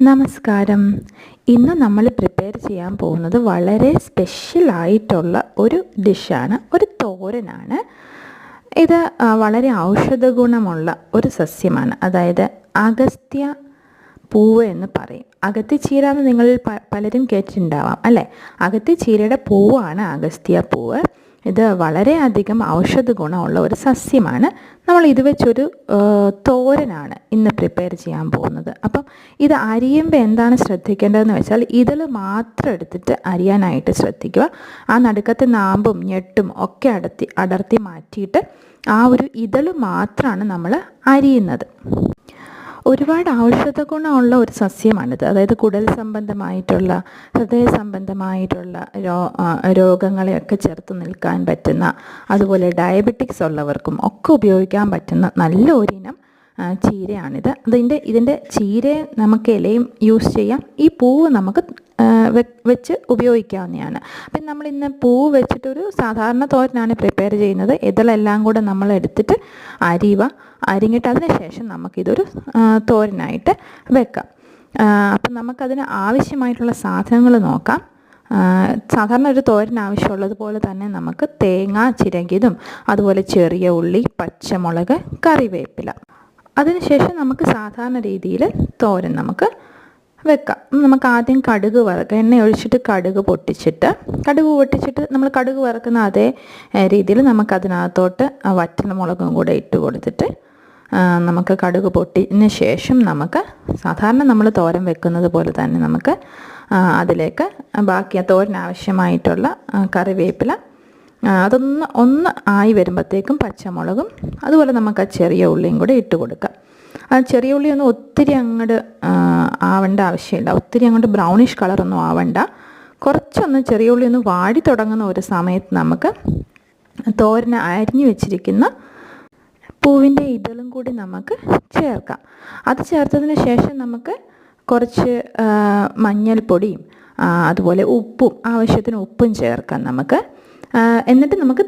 നമസ്കാരം. ഇന്ന് നമ്മൾ പ്രിപ്പയർ ചെയ്യാൻ പോകുന്നത് വളരെ സ്പെഷ്യലായിട്ടുള്ള ഒരു ഡിഷാണ്, ഒരു തോരനാണ്. ഇത് വളരെ ഔഷധ ഗുണമുള്ള ഒരു സസ്യമാണ്. അതായത് അഗസ്ത്യ പൂവ് എന്ന് പറയും. അഗത്തിച്ചീര എന്ന് നിങ്ങൾ പലരും കേട്ടിട്ടുണ്ടാവാം അല്ലേ? അഗത്തിച്ചീരയുടെ പൂവാണ് അഗസ്ത്യ പൂവ്. ഇത് വളരെയധികം ഔഷധ ഗുണമുള്ള ഒരു സസ്യമാണ്. നമ്മൾ ഇത് വെച്ചൊരു തോരനാണ് ഇന്ന് പ്രിപ്പയർ ചെയ്യാൻ പോകുന്നത്. അപ്പം ഇത് അരിയുമ്പോൾ എന്താണ് ശ്രദ്ധിക്കേണ്ടതെന്ന് വെച്ചാൽ ഇതൾ മാത്രം എടുത്തിട്ട് അരിയാനായിട്ട് ശ്രദ്ധിക്കുക. ആ നടുക്കത്തെ നാമ്പും ഞെട്ടും ഒക്കെ അടർത്തി മാറ്റിയിട്ട് ആ ഒരു ഇതൾ മാത്രമാണ് നമ്മൾ അരിയുന്നത്. ഒരുപാട് ഔഷധ ഗുണമുള്ള ഒരു സസ്യമാണിത്. അതായത് കുടൽ സംബന്ധമായിട്ടുള്ള, ഹൃദയ സംബന്ധമായിട്ടുള്ള രോഗങ്ങളെയൊക്കെ ചെറുത്ത് നിൽക്കാൻ പറ്റുന്ന, അതുപോലെ ഡയബറ്റിക്സ് ഉള്ളവർക്കും ഒക്കെ ഉപയോഗിക്കാൻ പറ്റുന്ന നല്ല ഒരിനം ചീരയാണിത്. ഇതിൻ്റെ ചീരയെ നമുക്ക് ഇലയും യൂസ് ചെയ്യാം, ഈ പൂവ് നമുക്ക് വെച്ച് ഉപയോഗിക്കാവുന്നതാണ്. അപ്പം നമ്മളിന്ന് പൂവ് വെച്ചിട്ടൊരു സാധാരണ തോരനാണ് പ്രിപ്പയർ ചെയ്യുന്നത്. ഇതെല്ലാം കൂടെ നമ്മൾ എടുത്തിട്ട് അരിഞ്ഞിട്ട് അതിന് ശേഷം നമുക്കിതൊരു തോരനായിട്ട് വെക്കാം. അപ്പം നമുക്കതിന് ആവശ്യമായിട്ടുള്ള സാധനങ്ങൾ നോക്കാം. സാധാരണ ഒരു തോരൻ ആവശ്യമുള്ളതുപോലെ തന്നെ നമുക്ക് തേങ്ങ ചിരകിയതും, അതുപോലെ ചെറിയ ഉള്ളി, പച്ചമുളക്, കറിവേപ്പില. അതിനുശേഷം നമുക്ക് സാധാരണ രീതിയിൽ തോരൻ നമുക്ക് വെക്കാം. നമുക്ക് ആദ്യം കടുക് വറുക്കുക. എണ്ണ ഒഴിച്ചിട്ട് കടുക് പൊട്ടിച്ചിട്ട് നമ്മൾ കടുക് വറുക്കുന്ന അതേ രീതിയിൽ നമുക്കതിനകത്തോട്ട് വറ്റൽമുളകും കൂടെ ഇട്ട് കൊടുത്തിട്ട് നമുക്ക് കടുക് പൊട്ടിയതിന് ശേഷം നമുക്ക് സാധാരണ നമ്മൾ തോരൻ വെക്കുന്നത് പോലെ തന്നെ നമുക്ക് അതിലേക്ക് ബാക്കി തോരനാവശ്യമായിട്ടുള്ള കറിവേപ്പില ഒന്ന് ആയി വരുമ്പോഴത്തേക്കും പച്ചമുളകും അതുപോലെ നമുക്ക് ആ ചെറിയ ഉള്ളിയും കൂടെ ഇട്ട് കൊടുക്കാം. ആ ചെറിയ ഉള്ളി ഒന്നും ഒത്തിരി അങ്ങോട്ട് ആവേണ്ട ആവശ്യമില്ല, ഒത്തിരി അങ്ങോട്ട് ബ്രൗണിഷ് കളറൊന്നും ആവണ്ട. കുറച്ചൊന്ന് ചെറിയ ഉള്ളി ഒന്ന് വാടി തുടങ്ങുന്ന ഒരു സമയത്ത് നമുക്ക് തോരന് അരിഞ്ഞു വെച്ചിരിക്കുന്ന പൂവിൻ്റെ ഇതളും കൂടി നമുക്ക് ചേർക്കാം. അത് ചേർത്തതിന് ശേഷം നമുക്ക് കുറച്ച് മഞ്ഞൾപ്പൊടിയും അതുപോലെ ഉപ്പും, ആവശ്യത്തിന് ഉപ്പും ചേർക്കാം നമുക്ക്. എന്നിട്ട് നമുക്ക്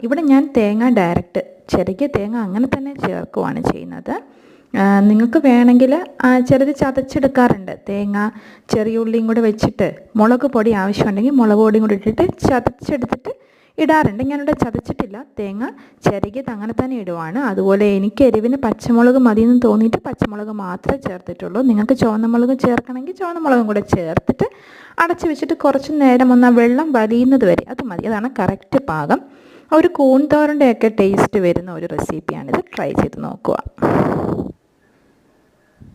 ഇവിടെ ഞാൻ തേങ്ങ ഡയറക്റ്റ് ചെറിയ തേങ്ങ അങ്ങനെ തന്നെ ചേർക്കുകയാണ് ചെയ്യുന്നത്. നിങ്ങൾക്ക് വേണമെങ്കിൽ ചിലർ ചതച്ചെടുക്കാറുണ്ട്. തേങ്ങ ചെറിയ ഉള്ളിയും കൂടെ വെച്ചിട്ട് മുളക് പൊടി ആവശ്യമുണ്ടെങ്കിൽ മുളക് പൊടിയും കൂടി ഇട്ടിട്ട് ചതച്ചെടുത്തിട്ട് ഇടാറുണ്ട്. ഞാനിവിടെ ചതച്ചിട്ടില്ല, തേങ്ങ ചിരകിയത് അങ്ങനെ തന്നെ ഇടുവാണ്. അതുപോലെ എനിക്ക് എരിവിന് പച്ചമുളക് മതിയെന്ന് തോന്നിയിട്ട് പച്ചമുളക് മാത്രമേ ചേർത്തിട്ടുള്ളൂ. നിങ്ങൾക്ക് ചുവന്ന മുളക് ചേർക്കണമെങ്കിൽ ചുവന്ന മുളകും കൂടെ ചേർത്തിട്ട് അടച്ചു വെച്ചിട്ട് കുറച്ച് നേരം ഒന്ന് വെള്ളം വലിയുന്നത് വരെ അത് മതി. അതാണ് കറക്റ്റ് പാകം. ഒരു കൂൺതോരൻ്റെയൊക്കെ ടേസ്റ്റ് വരുന്ന ഒരു റെസിപ്പിയാണിത്. ട്രൈ ചെയ്ത് നോക്കുക.